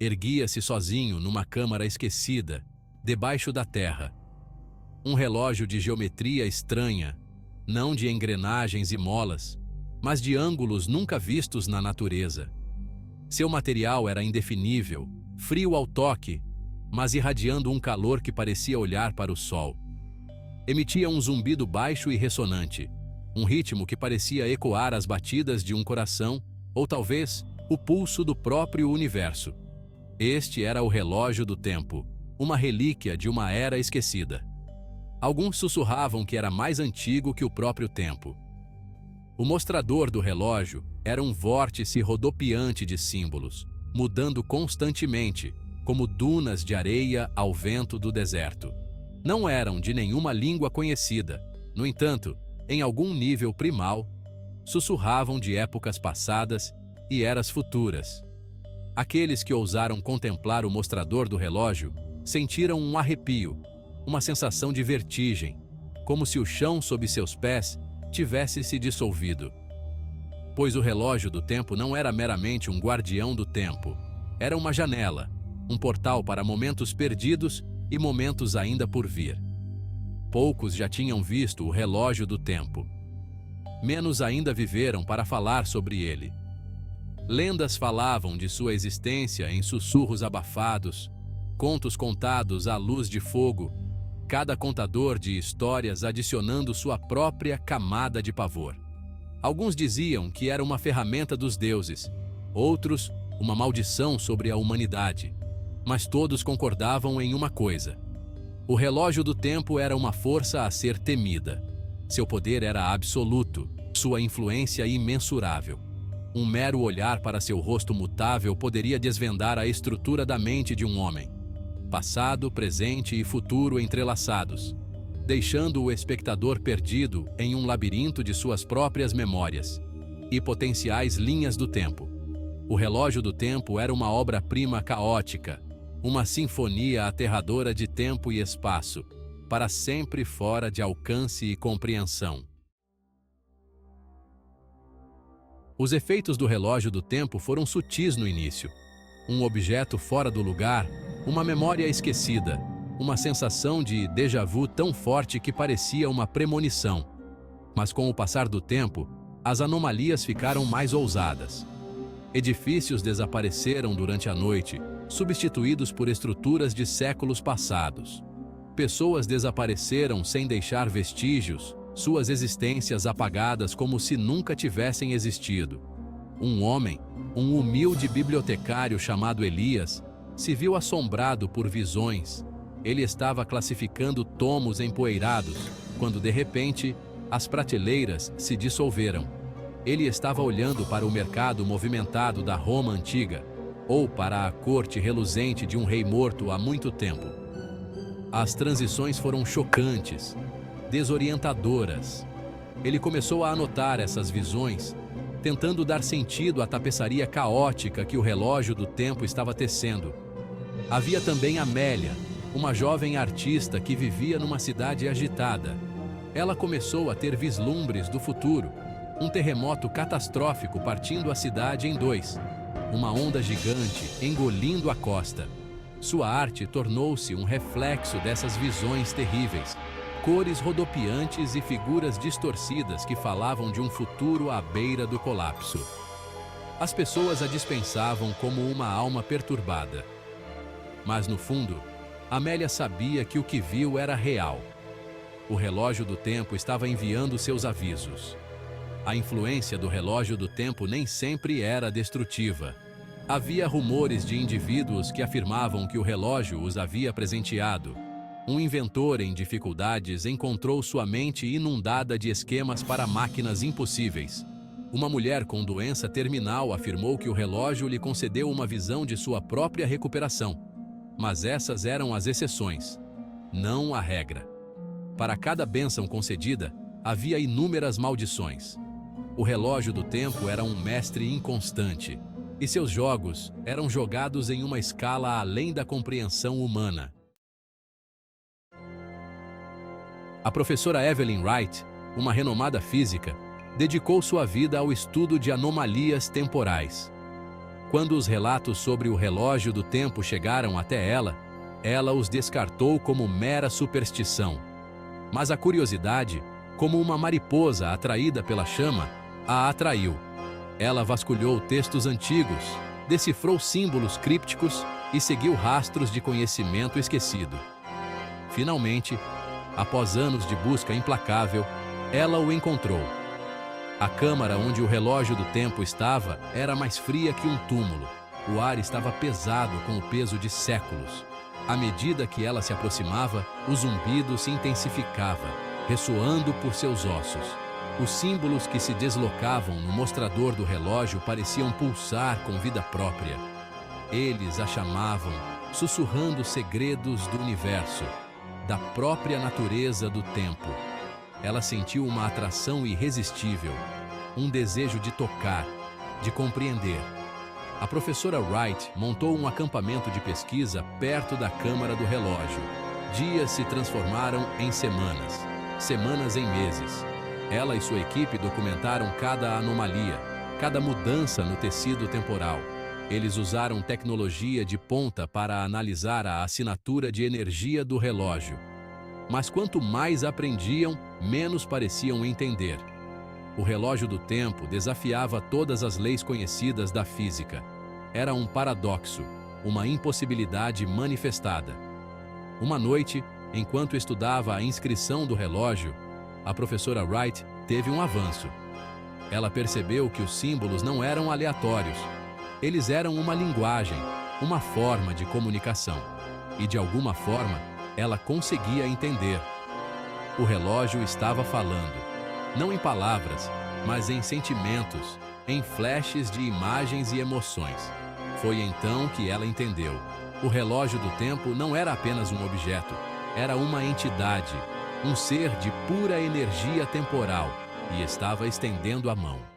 erguia-se sozinho numa câmara esquecida, debaixo da terra. Um relógio de geometria estranha, não de engrenagens e molas, mas de ângulos nunca vistos na natureza. Seu material era indefinível, frio ao toque, mas irradiando um calor que parecia olhar para o sol. Emitia um zumbido baixo e ressonante, um ritmo que parecia ecoar as batidas de um coração, ou talvez o pulso do próprio universo. Este era o relógio do tempo, uma relíquia de uma era esquecida. Alguns sussurravam que era mais antigo que o próprio tempo. O mostrador do relógio era um vórtice rodopiante de símbolos, mudando constantemente, como dunas de areia ao vento do deserto. Não eram de nenhuma língua conhecida, no entanto, em algum nível primal, sussurravam de épocas passadas e eras futuras. Aqueles que ousaram contemplar o mostrador do relógio sentiram um arrepio, uma sensação de vertigem, como se o chão sob seus pés tivesse se dissolvido. Pois o relógio do tempo não era meramente um guardião do tempo, era uma janela, um portal para momentos perdidos e momentos ainda por vir. Poucos já tinham visto o relógio do tempo. Menos ainda viveram para falar sobre ele. Lendas falavam de sua existência em sussurros abafados, contos contados à luz de fogo, cada contador de histórias adicionando sua própria camada de pavor. Alguns diziam que era uma ferramenta dos deuses, outros, uma maldição sobre a humanidade. Mas todos concordavam em uma coisa: o relógio do tempo era uma força a ser temida. Seu poder era absoluto, sua influência imensurável. Um mero olhar para seu rosto mutável poderia desvendar a estrutura da mente de um homem. Passado, presente e futuro entrelaçados, deixando o espectador perdido em um labirinto de suas próprias memórias e potenciais linhas do tempo. O relógio do tempo era uma obra-prima caótica, uma sinfonia aterradora de tempo e espaço, para sempre fora de alcance e compreensão. Os efeitos do relógio do tempo foram sutis no início. Um objeto fora do lugar, uma memória esquecida, uma sensação de déjà vu tão forte que parecia uma premonição. Mas com o passar do tempo, as anomalias ficaram mais ousadas. Edifícios desapareceram durante a noite, substituídos por estruturas de séculos passados. Pessoas desapareceram sem deixar vestígios, suas existências apagadas como se nunca tivessem existido. Um homem, um humilde bibliotecário chamado Elias, se viu assombrado por visões. Ele estava classificando tomos empoeirados, quando de repente, as prateleiras se dissolveram. Ele estava olhando para o mercado movimentado da Roma antiga, ou para a corte reluzente de um rei morto há muito tempo. As transições foram chocantes, desorientadoras. Ele começou a anotar essas visões, tentando dar sentido à tapeçaria caótica que o relógio do tempo estava tecendo. Havia também Amélia, uma jovem artista que vivia numa cidade agitada. Ela começou a ter vislumbres do futuro, um terremoto catastrófico partindo a cidade em dois, uma onda gigante engolindo a costa. Sua arte tornou-se um reflexo dessas visões terríveis, cores rodopiantes e figuras distorcidas que falavam de um futuro à beira do colapso. As pessoas a dispensavam como uma alma perturbada. Mas no fundo, Amélia sabia que o que viu era real. O relógio do tempo estava enviando seus avisos. A influência do relógio do tempo nem sempre era destrutiva. Havia rumores de indivíduos que afirmavam que o relógio os havia presenteado. Um inventor em dificuldades encontrou sua mente inundada de esquemas para máquinas impossíveis. Uma mulher com doença terminal afirmou que o relógio lhe concedeu uma visão de sua própria recuperação. Mas essas eram as exceções, não a regra. Para cada bênção concedida, havia inúmeras maldições. O relógio do tempo era um mestre inconstante, e seus jogos eram jogados em uma escala além da compreensão humana. A professora Evelyn Wright, uma renomada física, dedicou sua vida ao estudo de anomalias temporais. Quando os relatos sobre o relógio do tempo chegaram até ela, ela os descartou como mera superstição. Mas a curiosidade, como uma mariposa atraída pela chama, a atraiu. Ela vasculhou textos antigos, decifrou símbolos crípticos e seguiu rastros de conhecimento esquecido. Finalmente, após anos de busca implacável, ela o encontrou. A câmara onde o relógio do tempo estava era mais fria que um túmulo. O ar estava pesado com o peso de séculos. À medida que ela se aproximava, o zumbido se intensificava, ressoando por seus ossos. Os símbolos que se deslocavam no mostrador do relógio pareciam pulsar com vida própria. Eles a chamavam, sussurrando segredos do universo, da própria natureza do tempo. Ela sentiu uma atração irresistível, um desejo de tocar, de compreender. A professora Wright montou um acampamento de pesquisa perto da câmara do relógio. Dias se transformaram em semanas, semanas em meses. Ela e sua equipe documentaram cada anomalia, cada mudança no tecido temporal. Eles usaram tecnologia de ponta para analisar a assinatura de energia do relógio. Mas quanto mais aprendiam, menos pareciam entender. O relógio do tempo desafiava todas as leis conhecidas da física. Era um paradoxo, uma impossibilidade manifestada. Uma noite, enquanto estudava a inscrição do relógio, a professora Wright teve um avanço. Ela percebeu que os símbolos não eram aleatórios. Eles eram uma linguagem, uma forma de comunicação. E de alguma forma, ela conseguia entender. O relógio estava falando, não em palavras, mas em sentimentos, em flashes de imagens e emoções. Foi então que ela entendeu. O relógio do tempo não era apenas um objeto, era uma entidade, um ser de pura energia temporal, e estava estendendo a mão.